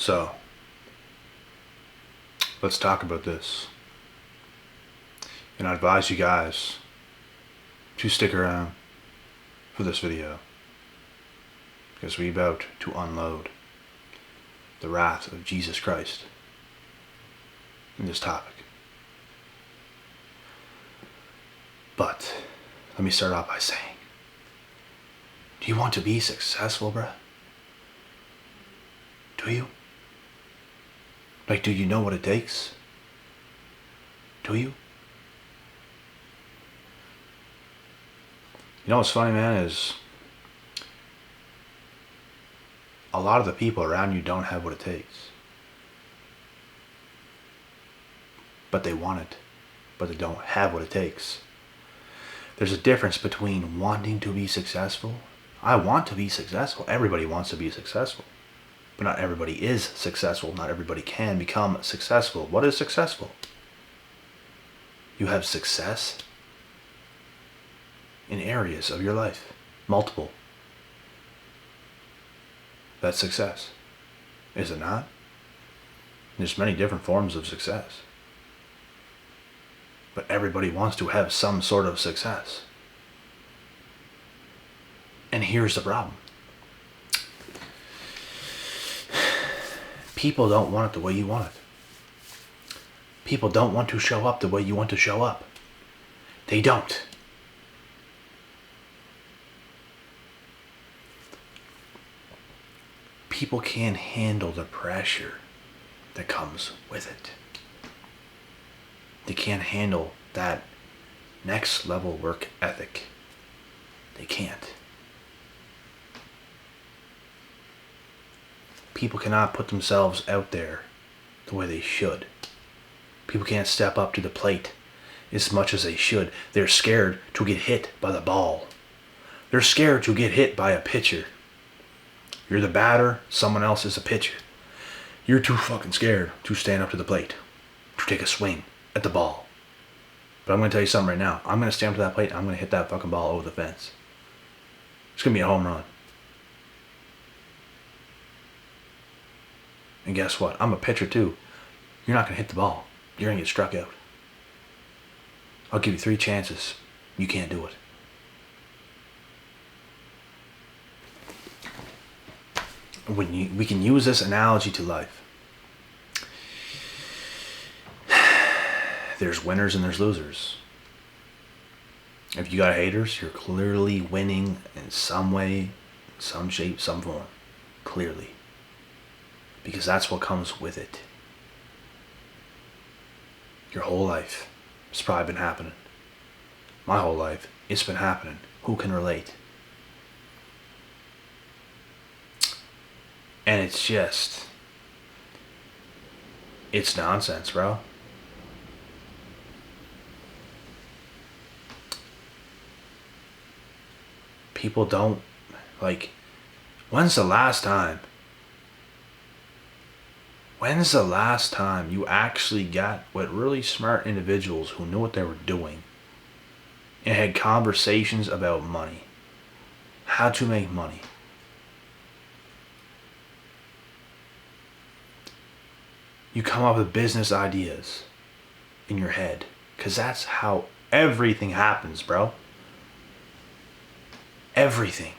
So, let's talk about this. And I advise you guys to stick around for this video, because we're about to unload the wrath of Jesus Christ in this topic. But let me start off by saying, do you want to be successful, bruh? Do you? Like, do you know what it takes? Do you? You know what's funny, man, is a lot of the people around you don't have what it takes. But they want it, but they don't have what it takes. There's a difference between wanting to be successful. I want to be successful. Everybody wants to be successful. But not everybody is successful. Not everybody can become successful. What is successful? You have success in areas of your life. Multiple. That's success. Is it not? There's many different forms of success. But everybody wants to have some sort of success. And here's the problem. People don't want it the way you want it. People don't want to show up the way you want to show up. They don't. People can't handle the pressure that comes with it. They can't handle that next level work ethic. They can't. People cannot put themselves out there the way they should. People can't step up to the plate as much as they should. They're scared to get hit by the ball. They're scared to get hit by a pitcher. You're the batter, someone else is a pitcher. You're too fucking scared to stand up to the plate, to take a swing at the ball. But I'm going to tell you something right now. I'm going to stand up to that plate, I'm going to hit that fucking ball over the fence. It's going to be a home run. And guess what? I'm a pitcher too. You're not going to hit the ball. You're going to get struck out. I'll give you 3 chances. You can't do it. We can use this analogy to life. There's winners and there's losers. If you got haters, you're clearly winning in some way, some shape, some form. Clearly. Because that's what comes with it. Your whole life, it's probably been happening. My whole life, it's been happening. Who can relate? And it's just, it's nonsense, bro. People don't, like, when's the last time you actually got with really smart individuals who knew what they were doing and had conversations about money? How to make money? You come up with business ideas in your head, because that's how everything happens, bro. Everything.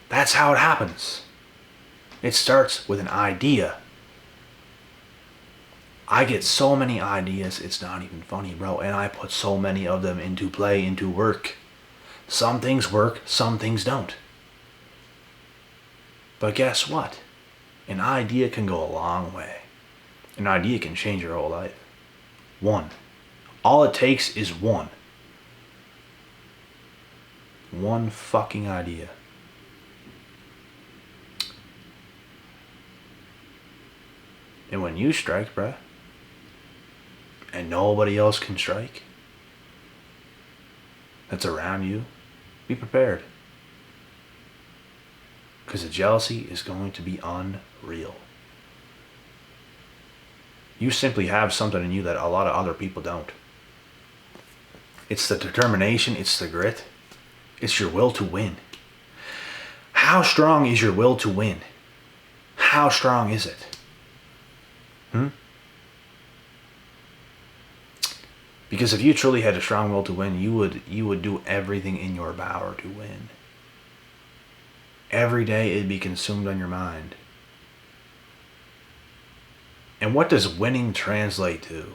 That's how it happens. It starts with an idea. I get so many ideas, it's not even funny, bro. And I put so many of them into play, into work. Some things work, some things don't. But guess what? An idea can go a long way. An idea can change your whole life. One. All it takes is one. One fucking idea. And when you strike, bruh, and nobody else can strike that's around you, be prepared. Because the jealousy is going to be unreal. You simply have something in you that a lot of other people don't. It's the determination, it's the grit, it's your will to win. How strong is your will to win? how strong is it? Because if you truly had a strong will to win, you would do everything in your power to win. Every day it'd be consumed on your mind. And what does winning translate to?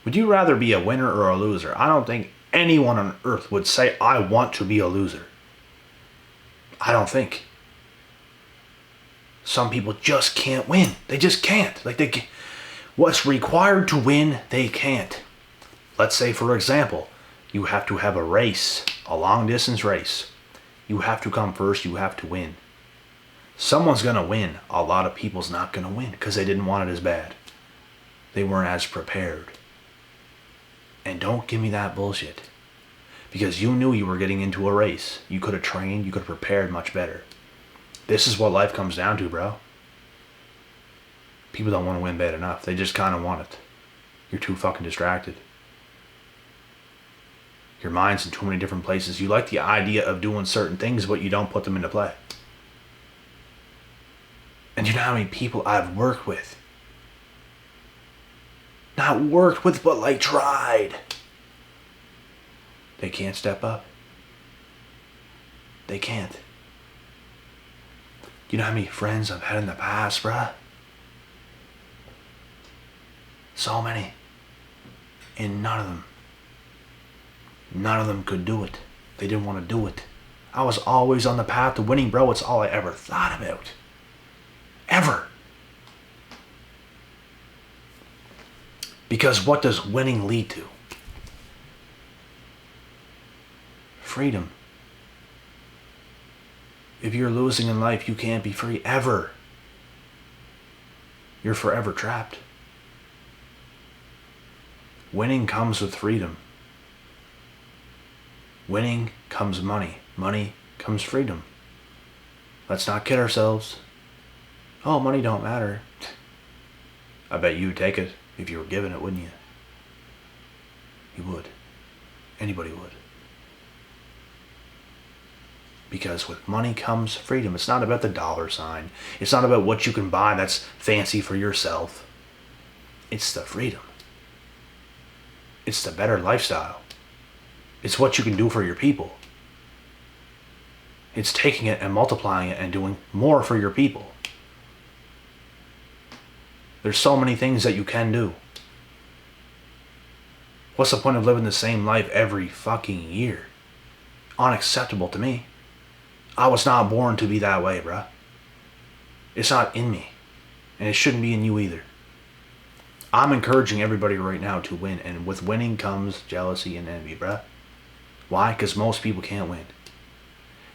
Would you rather be a winner or a loser? I don't think anyone on earth would say, I want to be a loser. I don't think. Some people just can't win. They just can't. What's required to win, they can't. Let's say, for example, you have to have a race, a long distance race. You have to come first, you have to win. Someone's going to win. A lot of people's not going to win because they didn't want it as bad. They weren't as prepared. And don't give me that bullshit. Because you knew you were getting into a race. You could have trained, you could have prepared much better. This is what life comes down to, bro. People don't want to win bad enough. They just kind of want it. You're too fucking distracted. Your mind's in too many different places. You like the idea of doing certain things, but you don't put them into play. And you know how many people I've worked with? Not worked with, but like tried. They can't step up. They can't. You know how many friends I've had in the past, bruh? So many. And none of them could do it. They didn't want to do it. I was always on the path to winning, bro. It's all I ever thought about. Ever. Because what does winning lead to? Freedom. If you're losing in life, you can't be free ever. You're forever trapped. Winning comes with freedom. Winning comes money. Money comes freedom. Let's not kid ourselves. Oh, money don't matter. I bet you'd take it if you were given it, wouldn't you? You would. Anybody would. Because with money comes freedom. It's not about the dollar sign. It's not about what you can buy that's fancy for yourself. It's the freedom. It's the better lifestyle. It's what you can do for your people. It's taking it and multiplying it and doing more for your people. There's so many things that you can do. What's the point of living the same life every fucking year? Unacceptable to me. I was not born to be that way, bruh. It's not in me. And it shouldn't be in you either. I'm encouraging everybody right now to win. And with winning comes jealousy and envy, bruh. Why? Because most people can't win.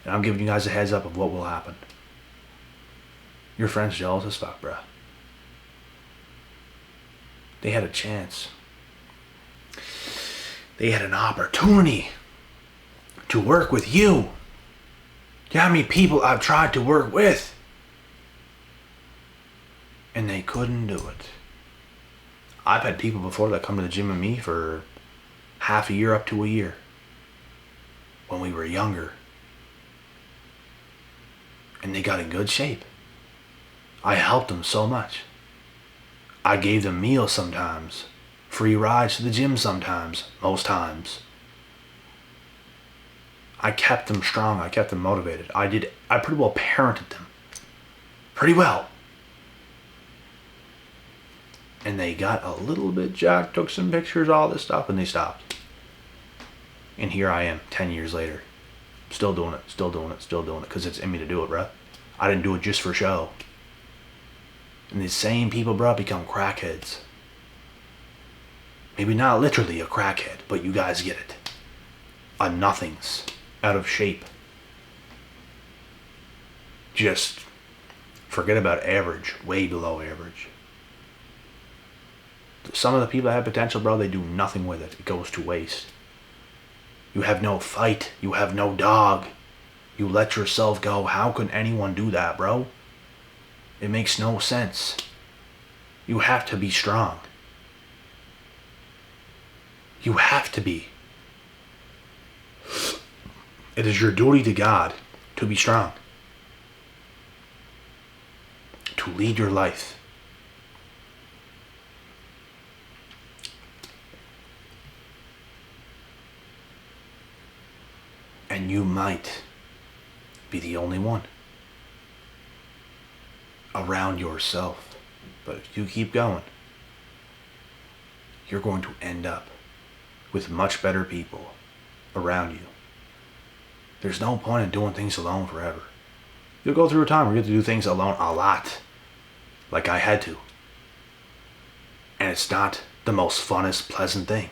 And I'm giving you guys a heads up of what will happen. Your friend's jealous as fuck, bruh. They had a chance. They had an opportunity to work with you. You know how many people I've tried to work with? And they couldn't do it. I've had people before that come to the gym with me for half a year up to a year. When we were younger. And they got in good shape. I helped them so much. I gave them meals sometimes. Free rides to the gym sometimes. Most times. I kept them strong. I kept them motivated. I pretty well parented them. Pretty well. And they got a little bit jacked, took some pictures, all this stuff, and they stopped. And here I am, 10 years later. Still doing it, because it's in me to do it, bruh. I didn't do it just for show. And these same people, bruh, become crackheads. Maybe not literally a crackhead, but you guys get it. A nothings. Out of shape. Just forget about average. Way below average. Some of the people that have potential, bro, they do nothing with it. It goes to waste. You have no fight. You have no dog. You let yourself go. How can anyone do that, bro? It makes no sense. You have to be strong. You have to be. It is your duty to God to be strong. to lead your life. And you might be the only one around yourself. But if you keep going, you're going to end up with much better people around you. There's no point in doing things alone forever. You'll go through a time where you have to do things alone a lot, like I had to. And it's not the most funnest, pleasant thing.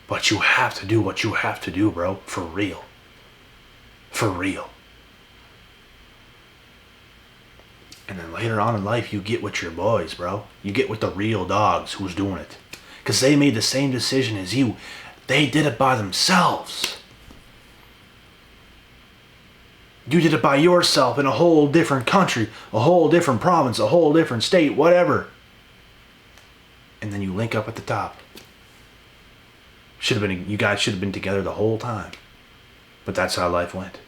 But you have to do what you have to do, bro, for real. For real. And then later on in life, you get with your boys, bro. You get with the real dogs who's doing it. Because they made the same decision as you. They did it by themselves. You did it by yourself in a whole different country, a whole different province, a whole different state, whatever. And then you link up at the top. You guys should have been together the whole time. But that's how life went.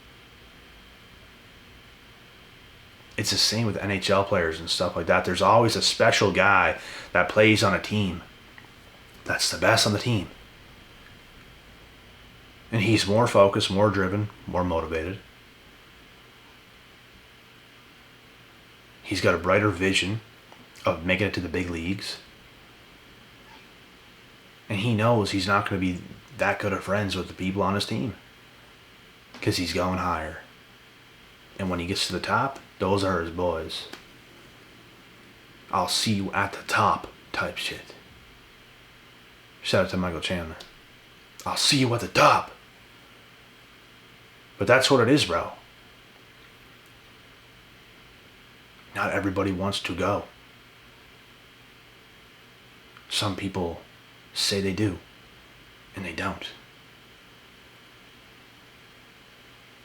It's the same with NHL players and stuff like that. There's always a special guy that plays on a team that's the best on the team. And he's more focused, more driven, more motivated. He's got a brighter vision of making it to the big leagues. And he knows he's not going to be that good of friends with the people on his team. Because he's going higher. And when he gets to the top, those are his boys. I'll see you at the top type shit. Shout out to Michael Chandler. I'll see you at the top. But that's what it is, bro. Not everybody wants to go. Some people say they do, and they don't.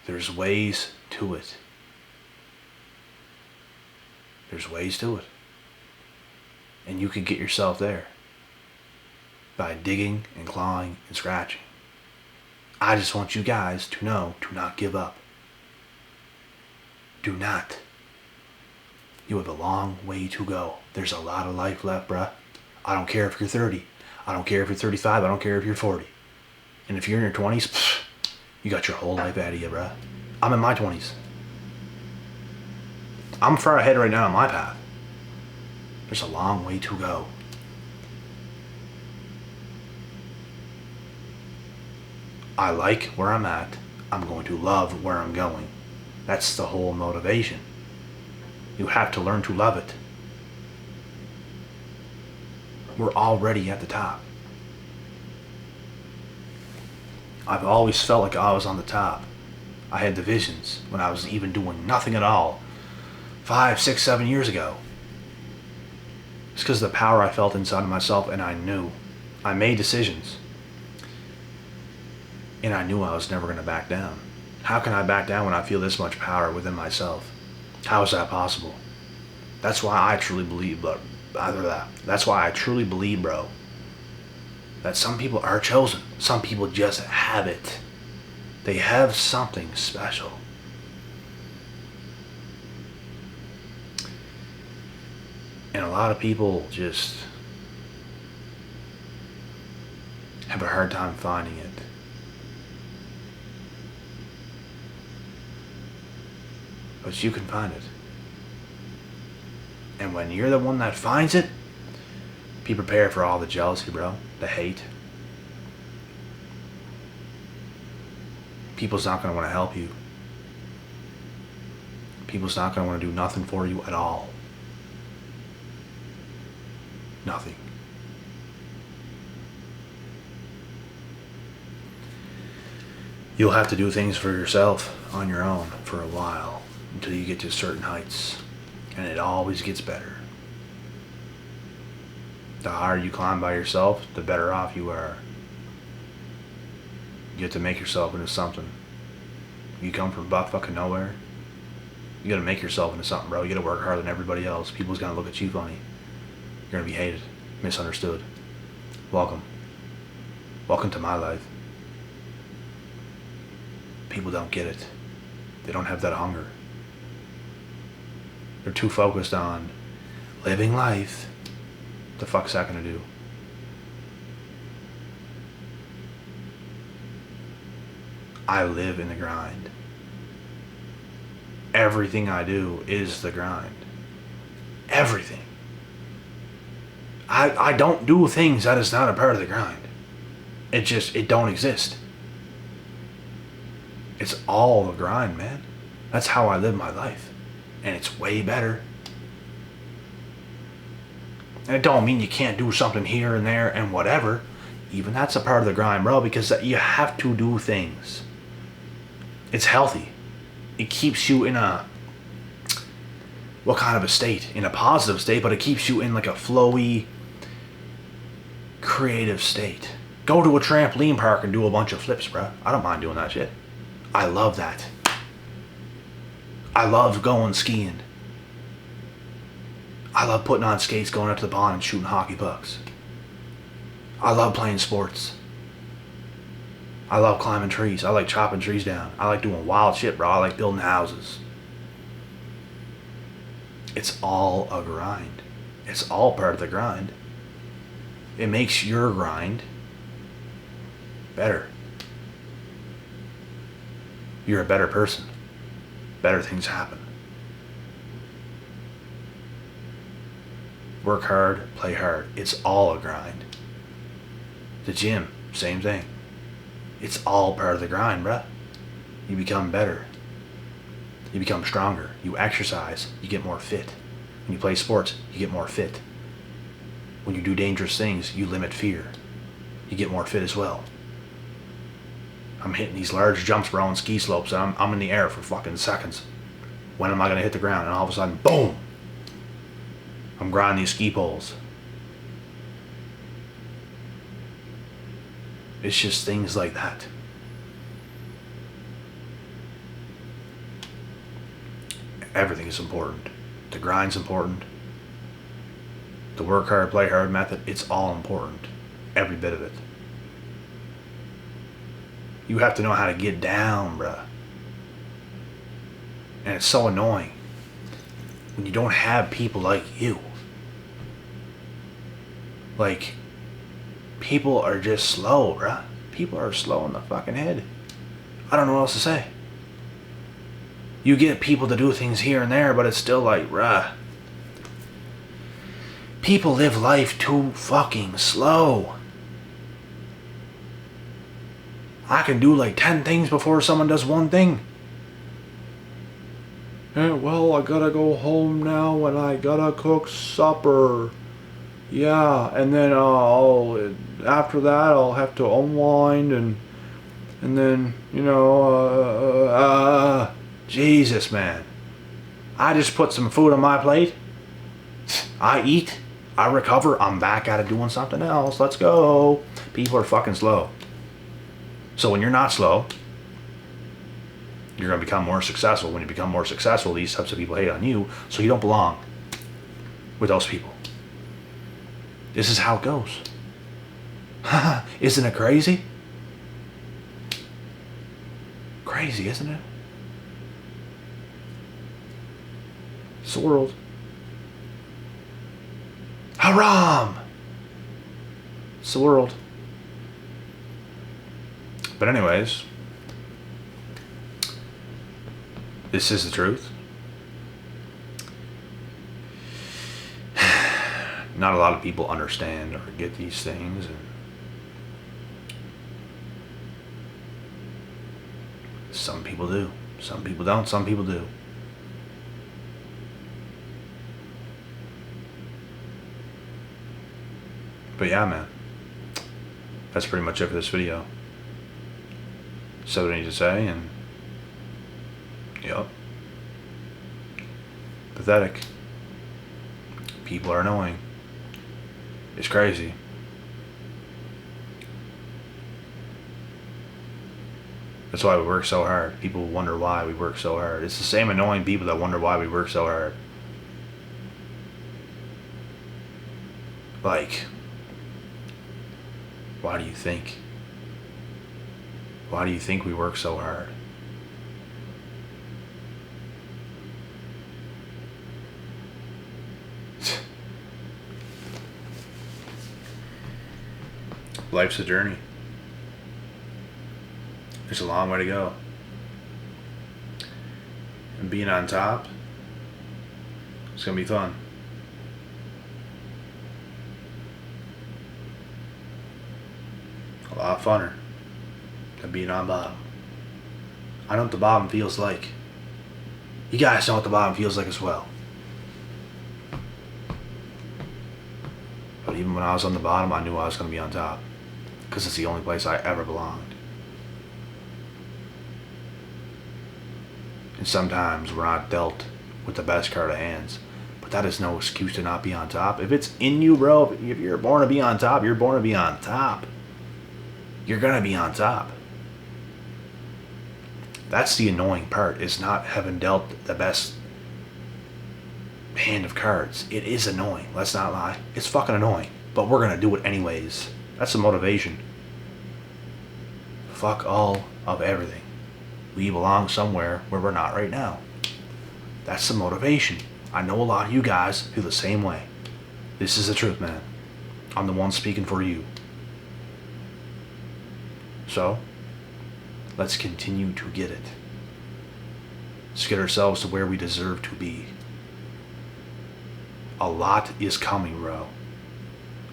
There's ways to it. There's ways to it. And you can get yourself there by digging and clawing and scratching. I just want you guys to know to not give up. Do not. You have a long way to go. There's a lot of life left, bruh. I don't care if you're 30. I don't care if you're 35. I don't care if you're 40. And if you're in your 20s, you got your whole life ahead of you, bruh. I'm in my 20s. I'm far ahead right now on my path. There's a long way to go. I like where I'm at. I'm going to love where I'm going. That's the whole motivation. You have to learn to love it. We're already at the top. I've always felt like I was on the top. I had the visions when I was even doing nothing at all 5, 6, 7 years ago. It's because of the power I felt inside of myself, and I knew. I made decisions. And I knew I was never going to back down. How can I back down when I feel this much power within myself? How is that possible? That's why I truly believe, bro. That's why I truly believe, bro, that some people are chosen. Some people just have it. They have something special. And a lot of people just have a hard time finding it. But you can find it. And when you're the one that finds it, be prepared for all the jealousy, bro. The hate. People's not going to want to help you. People's not going to want to do nothing for you at all. Nothing. You'll have to do things for yourself on your own for a while until you get to certain heights. And it always gets better. The higher you climb by yourself, the better off you are. You have to make yourself into something. You come from butt fucking nowhere. You gotta make yourself into something, bro. You gotta work harder than everybody else. People's gonna look at you funny. You're gonna be hated, misunderstood. Welcome. Welcome to my life. People don't get it. They don't have that hunger. They're too focused on living life. The fuck's that gonna do? I live in the grind. Everything I do is the grind. Everything. I don't do things that is not a part of the grind. It don't exist. It's all the grind, man. That's how I live my life. And it's way better. And it don't mean you can't do something here and there and whatever. Even that's a part of the grind, bro, because you have to do things. It's healthy. It keeps you in a, what kind of a state? In a positive state, but it keeps you in like a flowy, creative state. Go to a trampoline park and do a bunch of flips, bro. I don't mind doing that shit. I love that. I love going skiing. I love putting on skates, going up to the pond and shooting hockey pucks. I love playing sports. I love climbing trees. I like chopping trees down. I like doing wild shit, bro. I like building houses. It's all a grind. It's all part of the grind. It makes your grind better. You're a better person. Better things happen. Work hard, play hard. It's all a grind. The gym, same thing. It's all part of the grind, bruh. You become better. You become stronger. You exercise, you get more fit. When you play sports, you get more fit. When you do dangerous things, you limit fear. You get more fit as well. I'm hitting these large jumps, bro, on ski slopes, and I'm in the air for fucking seconds. When am I gonna hit the ground? And all of a sudden, boom! I'm grinding these ski poles. It's just things like that. Everything is important. The grind's important. The work hard, play hard method, it's all important. Every bit of it. You have to know how to get down, bruh. And it's so annoying when you don't have people like you. Like, people are just slow, bruh. People are slow in the fucking head. I don't know what else to say. You get people to do things here and there, but it's still like, bruh. People live life too fucking slow. I can do like 10 things before someone does one thing. Well, I gotta go home now and I gotta cook supper. Yeah, and then after that I'll have to unwind and then, Jesus, man. I just put some food on my plate. I eat. I recover. I'm back at it doing something else. Let's go. People are fucking slow. So when you're not slow, you're going to become more successful. When you become more successful, these types of people hate on you, so you don't belong with those people. This is how it goes. Isn't it crazy? Crazy, isn't it? It's the world. Haram! It's the world. But anyways, this is the truth. Not a lot of people understand or get these things, and some people do. Some people don't. Some people do. But yeah, man, that's pretty much it for this video. Said what I need to say, and yep. Pathetic. People are annoying. It's crazy. That's why we work so hard. People wonder why we work so hard. It's the same annoying people that wonder why we work so hard. Like, why do you think? Why do you think we work so hard? Life's a journey. There's a long way to go. And being on top, it's going to be fun. A lot funner than being on bottom. I know what the bottom feels like. You guys know what the bottom feels like as well. But even when I was on the bottom, I knew I was going to be on top. Because it's the only place I ever belonged. And sometimes we're not dealt with the best card of hands. But that is no excuse to not be on top. If it's in you, bro, if you're born to be on top, you're born to be on top. You're going to be on top. That's the annoying part, is not having dealt the best hand of cards. It is annoying. Let's not lie. It's fucking annoying. But we're going to do it anyways. That's the motivation. Fuck all of everything. We belong somewhere where we're not right now. That's the motivation. I know a lot of you guys feel the same way. This is the truth, man. I'm the one speaking for you. So, let's continue to get it. Let's get ourselves to where we deserve to be. A lot is coming, bro.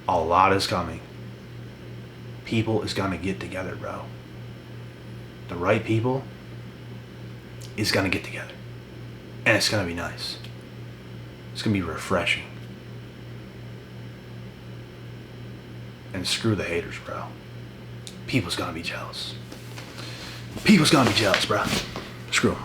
A lot is coming. People is gonna get together, bro. The right people is gonna get together. And it's gonna be nice. It's gonna be refreshing. And screw the haters, bro. People's gonna be jealous. People's gonna be jealous, bro. Screw them.